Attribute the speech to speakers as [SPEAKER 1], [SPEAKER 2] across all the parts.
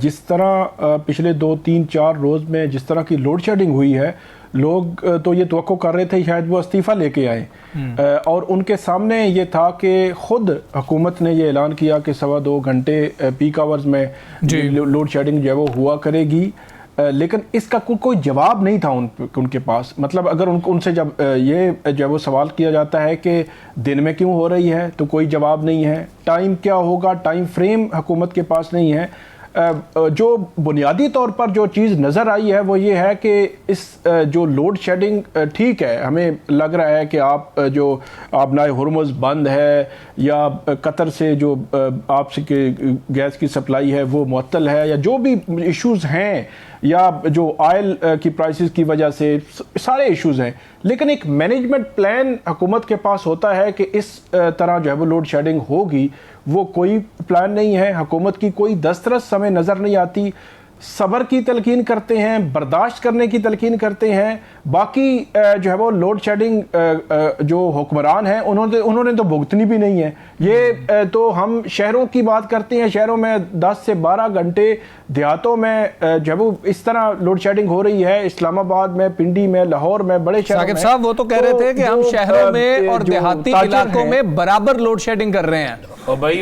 [SPEAKER 1] جس طرح پچھلے 2-3-4 روز میں جس طرح کی لوڈ شیڈنگ ہوئی ہے، لوگ تو یہ توقع کر رہے تھے شاید وہ استعفیٰ لے کے آئیں، اور ان کے سامنے یہ تھا کہ خود حکومت نے یہ اعلان کیا کہ 2.25 گھنٹے پیک آورز میں لوڈ شیڈنگ جو ہے وہ ہوا کرے گی، لیکن اس کا کوئی جواب نہیں تھا ان کے پاس۔ مطلب اگر ان سے جب یہ جو وہ سوال کیا جاتا ہے کہ دن میں کیوں ہو رہی ہے تو کوئی جواب نہیں ہے، ٹائم کیا ہوگا، ٹائم فریم حکومت کے پاس نہیں ہے۔ جو بنیادی طور پر جو چیز نظر آئی ہے وہ یہ ہے کہ اس جو لوڈ شیڈنگ ٹھیک ہے، ہمیں لگ رہا ہے کہ جو آبنائے ہرمز بند ہے یا قطر سے جو آپ سے گیس کی سپلائی ہے وہ معطل ہے، یا جو بھی ایشوز ہیں، یا جو آئل کی پرائسز کی وجہ سے سارے ایشوز ہیں، لیکن ایک مینجمنٹ پلان حکومت کے پاس ہوتا ہے کہ اس طرح جو ہے وہ لوڈ شیڈنگ ہوگی، وہ کوئی پلان نہیں ہے۔ حکومت کی کوئی دسترس ہمیں نظر نہیں آتی۔ صبر کی تلقین کرتے ہیں، برداشت کرنے کی تلقین کرتے ہیں، باقی جو ہے وہ لوڈ شیڈنگ جو حکمران ہیں انہوں نے تو بھگتنی بھی نہیں ہے۔ یہ تو ہم شہروں کی بات کرتے ہیں، شہروں میں 10 سے 12 گھنٹے، دیہاتوں میں جو ہے وہ اس طرح لوڈ شیڈنگ ہو رہی ہے، اسلام آباد میں، پنڈی میں، لاہور میں، بڑے شہروں میں۔
[SPEAKER 2] ثاقب صاحب وہ تو کہہ رہے تھے کہ ہم شہروں میں اور دیہاتی علاقوں میں برابر لوڈ شیڈنگ کر رہے ہیں۔
[SPEAKER 3] اور بھائی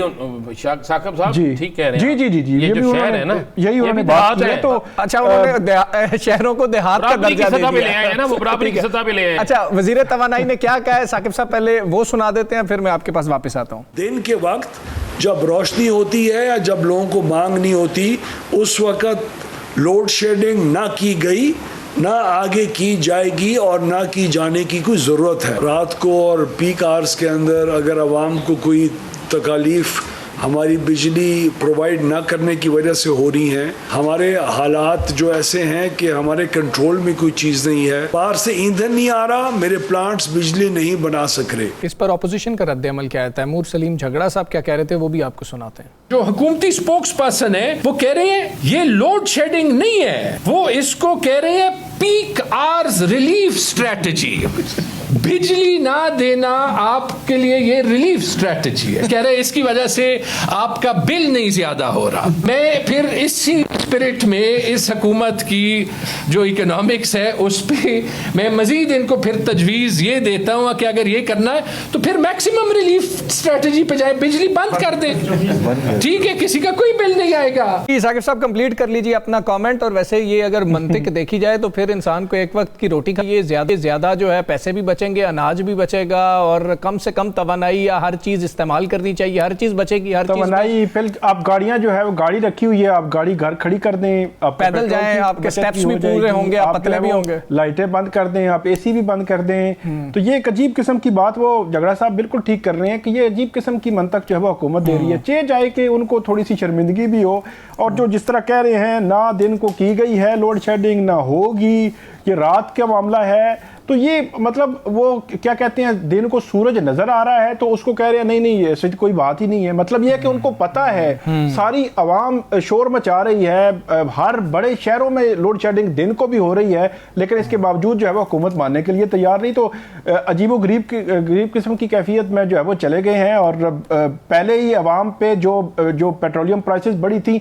[SPEAKER 3] ثاقب صاحب ٹھیک کہہ رہے ہیں،
[SPEAKER 1] جی
[SPEAKER 3] یہ جو شہر ہے نا،
[SPEAKER 1] یہی انہوں نے بات کی ہے، تو
[SPEAKER 2] اچھا انہوں نے شہروں کو دیہات کا درجہ دے دیا۔
[SPEAKER 3] وہ برابری کی سطح پہ لے آئے۔
[SPEAKER 2] اچھا وزیر توانائی نے کیا کہا ہے ثاقب صاحب، پہلے وہ سنا دیتے ہیں پھر میں آپ کے پاس واپس آتا ہوں۔
[SPEAKER 4] دن کے وقت جب روشنی ہوتی ہے یا جب لوگوں کو مانگ نہیں ہوتی، اس وقت لوڈ شیڈنگ نہ کی گئی، نہ آگے کی جائے گی اور نہ کی جانے کی کوئی ضرورت ہے۔ رات کو اور پیک آورز کے اندر اگر عوام کو کوئی تکالیف ہماری بجلی پرووائڈ نہ کرنے کی وجہ سے ہو رہی ہیں، ہمارے حالات جو ایسے ہیں کہ ہمارے کنٹرول میں کوئی چیز نہیں ہے، باہر سے ایندھن نہیں آ رہا، میرے پلانٹس بجلی نہیں بنا سک رہے۔
[SPEAKER 2] اس پر اپوزیشن کا رد عمل کیا ہے؟ تیمور سلیم جھگڑا صاحب کیا کہہ رہے تھے وہ بھی آپ کو سناتے ہیں۔
[SPEAKER 5] جو حکومتی سپوکس پرسن ہے وہ کہہ رہے ہیں یہ لوڈ شیڈنگ نہیں ہے، وہ اس کو کہہ رہے ہیں پیک آورز ریلیف اسٹریٹجی۔ بجلی نہ دینا آپ کے لیے یہ ریلیف اسٹریٹجی ہے، کہہ رہے اس کی وجہ سے آپ کا بل نہیں زیادہ ہو رہا۔ میں پھر اسی اسپرٹ میں اس حکومت کی جو اکنامکس ہے اس پہ میں مزید ان کو پھر تجویز یہ دیتا ہوں کہ اگر یہ کرنا ہے تو پھر میکسیمم ریلیف اسٹریٹجی پہ جائے، بجلی بند کر دیں، ٹھیک ہے، کسی کا کوئی بل نہیں آئے گا۔
[SPEAKER 2] ثاقب صاحب کمپلیٹ کر لیجیے اپنا کامنٹ۔ اور ویسے یہ اگر منطق دیکھی جائے تو پھر انسان کو ایک وقت کی روٹی کا یہ زیادہ جو ہے پیسے بھی بچیں گے، اناج بھی بچے گا، اور کم سے کم توانائی یا ہر چیز استعمال کرنی چاہیے، ہر چیز بچے گی، ہر چیز
[SPEAKER 1] توانائی۔ آپ گاڑیاں جو ہے وہ گاڑی رکھی ہوئی ہے، آپ گاڑی گھر کھڑی کر دیں،
[SPEAKER 2] پیدل جائیں، آپ کے سٹیپس بھی پورے ہوں گے، آپ پتلے بھی ہوں گے،
[SPEAKER 1] لائٹیں بند کر دیں، آپ اے سی بھی بند کر دیں۔ تو یہ ایک عجیب قسم کی بات وہ جھگڑا صاحب بالکل ٹھیک کر رہے ہیں کہ یہ عجیب قسم کی منطق جو ہے وہ حکومت دے رہی ہے۔ چاہے جائے کہ ان کو تھوڑی سی شرمندگی بھی ہو، اور جو جس طرح کہہ رہے ہیں نہ دن کو کی گئی ہے لوڈ شیڈنگ، نہ ہوگی، یہ رات کا معاملہ ہے، تو یہ مطلب وہ کیا کہتے ہیں، دن کو سورج نظر آ رہا ہے تو اس کو کہہ رہے ہیں نہیں ایسے کوئی بات ہی نہیں ہے۔ مطلب یہ ہے کہ ان کو پتہ ہے، ساری عوام شور مچا رہی ہے، ہر بڑے شہروں میں لوڈ شیڈنگ دن کو بھی ہو رہی ہے، لیکن اس کے باوجود جو ہے وہ حکومت ماننے کے لیے تیار نہیں۔ تو عجیب و غریب قسم کی کیفیت میں جو ہے وہ چلے گئے ہیں، اور پہلے ہی عوام پہ جو پیٹرولیم پرائسز بڑھی تھیں،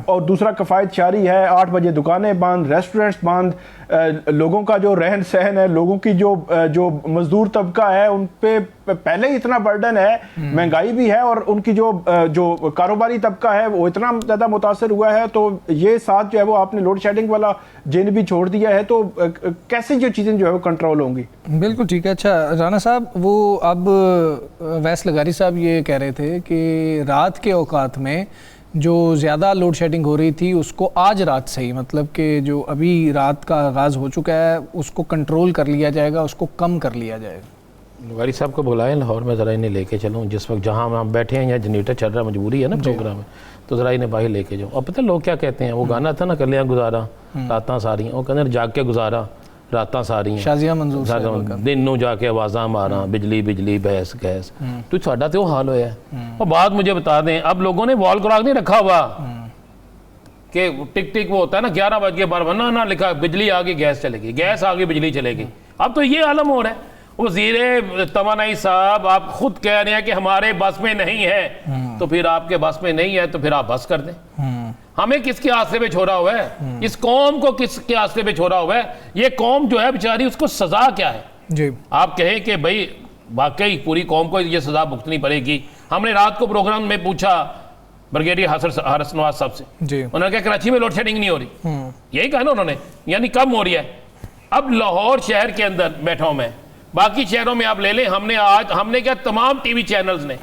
[SPEAKER 1] اور دوسرا کفایت شاری ہے، 8 بجے دکانیں بند، ریسٹورنٹس بند، لوگوں کا جو رہن سہن ہے، لوگوں کی جو مزدور طبقہ ہے ان پہ پہلے ہی اتنا برڈن ہے، مہنگائی بھی ہے، اور ان کی جو کاروباری طبقہ ہے وہ اتنا زیادہ متاثر ہوا ہے، تو یہ ساتھ جو ہے وہ آپ نے لوڈ شیڈنگ والا جن بھی چھوڑ دیا ہے، تو کیسے جو چیزیں جو ہے وہ کنٹرول ہوں گی؟
[SPEAKER 2] بالکل ٹھیک ہے۔ اچھا رانا صاحب، وہ اب ویس لغاری صاحب یہ کہہ رہے تھے کہ رات کے اوقات میں جو زیادہ لوڈ شیڈنگ ہو رہی تھی اس کو آج رات سے ہی، مطلب کہ جو ابھی رات کا آغاز ہو چکا ہے اس کو کنٹرول کر لیا جائے گا، اس کو کم کر لیا جائے گا۔
[SPEAKER 3] لغاری صاحب کو بلائیں لاہور میں، ذرا انہیں لے کے چلوں، جس وقت جہاں ہم بیٹھے ہیں یا جنریٹر چل رہا ہے، مجبوری ہے نا پروگرام میں، تو ذرا انہیں باہر لے کے جاؤں۔ اب پتہ لوگ کیا کہتے ہیں، وہ گانا تھا نا، کر لیا گزارا راتاں ساری، وہ کہتے ہیں جاگ کے گزارا راتاں ساری ہیں،
[SPEAKER 2] شازیہ منظور
[SPEAKER 3] دن نو جا کے آوازاں ماراں، بجلی بجلی بحث گیس، تو ساڈا تو وہ حال ہویا ہے۔ اور بات مجھے بتا دیں، اب لوگوں نے وال کلاک نہیں رکھا ہوا کہ ٹک ٹک وہ ہوتا ہے نا 11 بج کے 12 نہ لکھا بجلی آ گئی گیس چلے گی، گیس آ گئی بجلی چلے گی۔ اب تو یہ عالم ہو رہا ہے۔ وزیر توانائی صاحب آپ خود کہہ رہے ہیں کہ ہمارے بس میں نہیں ہے، تو پھر آپ کے بس میں نہیں ہے تو پھر آپ بس کر دیں۔ ہمیں کس کے آسرے پہ چھوڑا ہوا ہے, اس قوم کو کس کے آسرے پہ چھوڑا ہوا ہے. یہ قوم جو ہے بیچاری, اس کو سزا کیا ہے؟
[SPEAKER 2] جی
[SPEAKER 3] آپ کہیں کہ بھائی واقعی پوری قوم کو یہ سزا بھگتنی پڑے گی. ہم نے رات کو پروگرام میں پوچھا بریگیڈیئر حارث نواز صاحب سے,
[SPEAKER 2] جی
[SPEAKER 3] انہوں نے کہا کراچی میں لوڈ شیڈنگ نہیں ہو رہی. یہی کہا نا انہوں نے, یعنی کم ہو رہی ہے. اب لاہور شہر کے اندر بیٹھا ہوں میں, باقی شہروں میں آپ لے لیں, ہم نے کیا تمام ٹی وی چینلز نے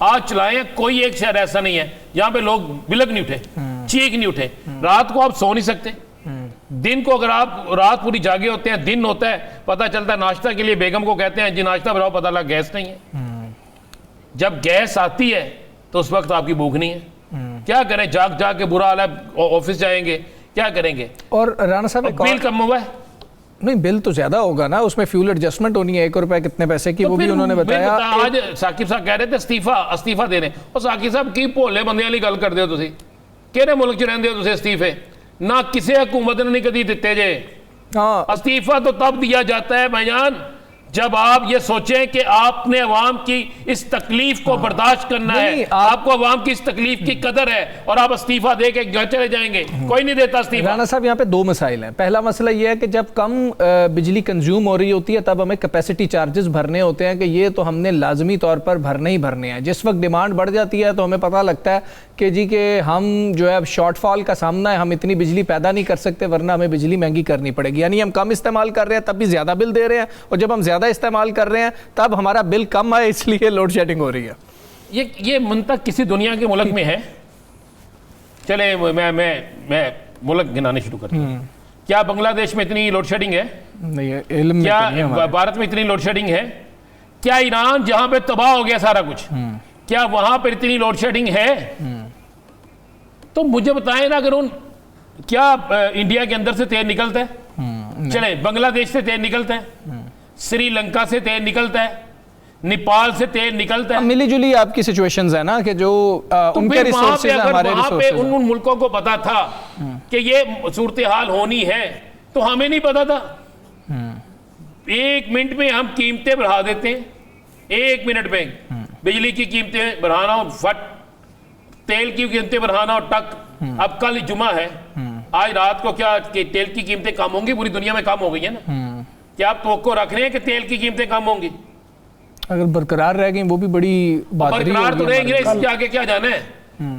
[SPEAKER 3] آج چلائے ہیں, کوئی ایک شہر ایسا نہیں ہے جہاں پہ لوگ بلک نہیں اٹھے, چیخ نہیں اٹھے. رات کو آپ سو نہیں سکتے, دن کو اگر آپ رات پوری جاگے ہوتے ہیں, دن ہوتا ہے, پتہ چلتا ہے ناشتہ کے لیے بیگم کو کہتے ہیں جی ناشتہ بناؤ, پتہ لگا گیس نہیں ہے. جب گیس آتی ہے تو اس وقت آپ کی بھوک نہیں ہے. کیا کریں, جاگ کے برا حال ہے, آفس جائیں گے, کیا کریں گے.
[SPEAKER 2] اور رانا صاحب
[SPEAKER 3] بل کم ہوا ہے,
[SPEAKER 2] نہیں بل تو زیادہ ہوگا نا, اس میں فیول ایڈجسٹمنٹ ہونی ہے, 1 روپے کتنے پیسے کی, وہ بھی انہوں نے بتایا.
[SPEAKER 3] آج ثاقب صاحب کہہ رہے تھے استعفا دے رہے, اور ثاقب صاحب کی بھولے بندے والی گل کرتے ہو تسی, کہڑے ملک چ رہندے ہو تسی استعفے؟ نہ کسی حکومت نے نہیں کدی دیتے جے.
[SPEAKER 2] ہاں
[SPEAKER 3] استعفا تو تب دیا جاتا ہے بھائی جان جب آپ یہ سوچیں کہ آپ نے عوام کی اس تکلیف کو برداشت کرنا ہے, آپ کو عوام کی اس تکلیف کی قدر ہے, اور آپ استعفا دے کے گھر چلے جائیں گے. کوئی نہیں دیتا استعفا.
[SPEAKER 2] رانا صاحب یہاں پہ 2 مسائل ہیں. پہلا مسئلہ یہ ہے کہ جب کم بجلی کنزیوم ہو رہی ہوتی ہے تب ہمیں کیپیسٹی چارجز بھرنے ہوتے ہیں کہ یہ تو ہم نے لازمی طور پر بھرنے ہی بھرنے ہیں. جس وقت ڈیمانڈ بڑھ جاتی ہے تو ہمیں پتہ لگتا ہے کہ جی کہ ہم جو ہے اب شارٹ فال کا سامنا ہے, ہم اتنی بجلی پیدا نہیں کر سکتے ورنہ ہمیں بجلی مہنگی کرنی پڑے گی. یعنی ہم کم استعمال کر رہے ہیں تب بھی زیادہ بل دے رہے ہیں, اور جب ہم زیادہ استعمال کر رہے ہیں تب ہمارا بل کم ہے, اس لیے لوڈ شیڈنگ ہو رہی ہے.
[SPEAKER 3] یہ منطق کسی دنیا کے ملک میں ہے؟ چلے میں ملک گنانے شروع کرتا ہوں. کیا بنگلہ دیش میں اتنی لوڈ شیڈنگ ہے؟
[SPEAKER 2] نہیں, علم
[SPEAKER 3] کیا بھارت میں اتنی لوڈ شیڈنگ ہے؟ کیا ایران جہاں پہ تباہ ہو گیا سارا کچھ, کیا وہاں پر اتنی لوڈ شیڈنگ ہے؟ تو مجھے بتائیں نا, اگر کیا انڈیا کے اندر سے تیل نکلتا ہے؟ چلے بنگلہ دیش سے تیل نکلتا ہے, سری لنکا سے تیل نکلتا ہے, نیپال سے تیل نکلتا ہے.
[SPEAKER 2] ملی جلی آپ کی سچویشنز ہیں نا کہ جو ان کے ریسورسز ہیں, ہمارے ریسورسز ہیں.
[SPEAKER 3] ان ملکوں کو پتا تھا کہ یہ صورتحال ہونی ہے تو ہمیں نہیں پتا تھا. 1 منٹ میں ہم قیمتیں بڑھا دیتے ہیں, 1 منٹ میں بجلی کی قیمتیں بڑھانا ہو فٹ, تیل کی قیمتیں بڑھانا ہو ٹک. اب کل جمعہ ہے, آج رات کو کیا تیل کی قیمتیں کم ہوں گی؟ پوری دنیا میں کم ہو گئی ہیں نا. کیا آپ توقع رکھ رہے ہیں کہ تیل کی قیمتیں کم ہوں گی؟
[SPEAKER 2] اگر برقرار رہ گئیں وہ بھی بڑی بات ہے.
[SPEAKER 3] برقرار تو رہیں گے, اس سے آگے کیا جانا ہے,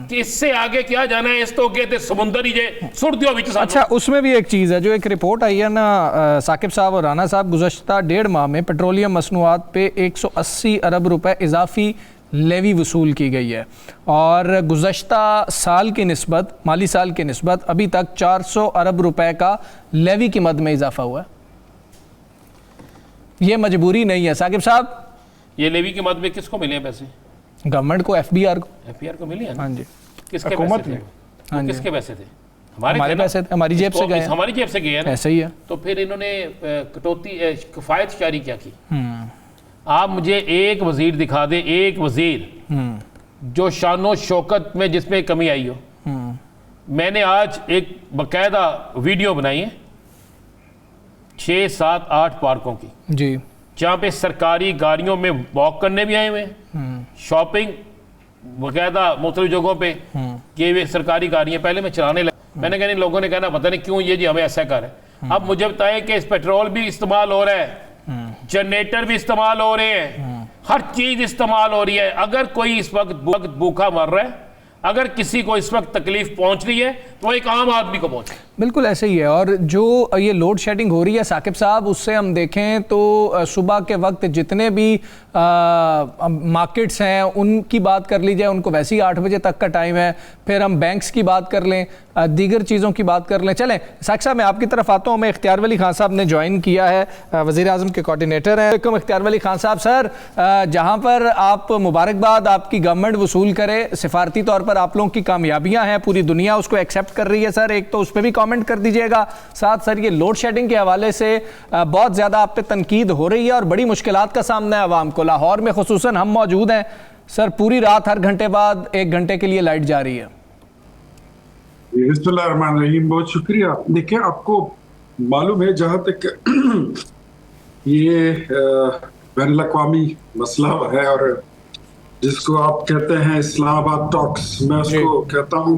[SPEAKER 3] کہ اس سے آگے کیا جانا ہے؟ اس تو کہتے سمندر ہی جے سڑ دیو بچ.
[SPEAKER 2] اچھا, اس میں بھی ایک چیز ہے, جو ایک رپورٹ آئی ہے نا ثاقب صاحب اور رانا صاحب, گزشتہ 1.5 ماہ میں پیٹرولیم مصنوعات پہ 180 ارب روپے اضافی لیوی وصول کی گئی ہے, اور گزشتہ سال کی نسبت, مالی سال کی نسبت ابھی تک 400 ارب روپے کا لیوی کی مد میں اضافہ ہوا ہے. یہ مجبوری نہیں ہے ثاقب صاحب.
[SPEAKER 3] یہ لیوی کی مد میں کس کو ملے ہیں پیسے؟
[SPEAKER 2] گورنمنٹ کو, ایف بی آر کو.
[SPEAKER 3] ایف بی آر کو ملے ہیں.
[SPEAKER 2] ہاں جی,
[SPEAKER 3] کس کے پیسے تھے؟ کس کے پیسے تھے؟
[SPEAKER 2] ہمارے پیسے تھے, ہماری جیب سے گئے.
[SPEAKER 3] ہماری جیب سے گئے ہیں نا,
[SPEAKER 2] ایسا ہی ہے.
[SPEAKER 3] تو پھر انہوں نے کٹوتی کفایت جاری کیا کی. آپ مجھے ایک وزیر دکھا دیں, ایک وزیر جو شان و شوکت میں جس میں کمی آئی ہو. میں نے آج ایک باقاعدہ ویڈیو بنائی ہے 6, 7, 8 پارکوں کی,
[SPEAKER 2] جی,
[SPEAKER 3] جہاں پہ سرکاری گاڑیوں میں واک کرنے بھی آئے ہوئے ہیں, شاپنگ باقاعدہ مختلف جگہوں پہ کہ سرکاری گاڑیاں. پہلے میں چلانے لگا, میں نے کہا لوگوں نے کہنا پتہ نہیں کیوں یہ جی ہمیں ایسا کر ہے. اب مجھے بتائیں کہ اس پیٹرول بھی استعمال ہو رہا ہے, جنریٹر بھی استعمال ہو رہے ہیں, ہر چیز استعمال ہو رہی ہے. اگر کوئی اس وقت بھوکا مر رہا ہے, اگر کسی کو اس وقت تکلیف پہنچ رہی ہے تو ایک عام آدمی کو پہنچ.
[SPEAKER 2] بالکل ایسے ہی ہے. اور جو یہ لوڈ شیڈنگ ہو رہی ہے ثاقب صاحب, اس سے ہم دیکھیں تو صبح کے وقت جتنے بھی مارکیٹس ہیں ان کی بات کر لی جائے, ان کو ویسے ہی 8 بجے تک کا ٹائم ہے. پھر ہم بینکس کی بات کر لیں, دیگر چیزوں کی بات کر لیں. چلیں ثاقب صاحب میں آپ کی طرف آتا ہوں. میں اختیار ولی خان صاحب نے جوائن کیا ہے, وزیر اعظم کے کوارڈینیٹر ہیں. اختیار ولی خان صاحب سر, جہاں پر آپ مبارکباد آپ کی گورنمنٹ وصول کرے, سفارتی طور پر آپ لوگوں کی کامیابیاں ہیں, پوری دنیا اس کو ایکسیپٹ کر رہی ہے سر, ایک تو اس پہ بھی کامنٹ کر دیجئے گا. ساتھ سر یہ لوڈ شیڈنگ کے حوالے سے بہت زیادہ آپ پہ تنقید ہو رہی ہے اور بڑی مشکلات کا سامنا ہے عوام کو. لاہور میں خصوصاً ہم موجود ہیں سر, پوری رات ہر گھنٹے بعد 1 گھنٹے کے لیے لائٹ جا رہی ہے.
[SPEAKER 6] بسم اللہ الرحمن الرحیم, بہت شکریہ. دیکھیں آپ کو معلوم ہے جہاں تک یہ بین الاقوامی مسئلہ ہے اور جس کو آپ کہتے ہیں اسلام آباد ٹاکس, میں اس کو کہتا ہوں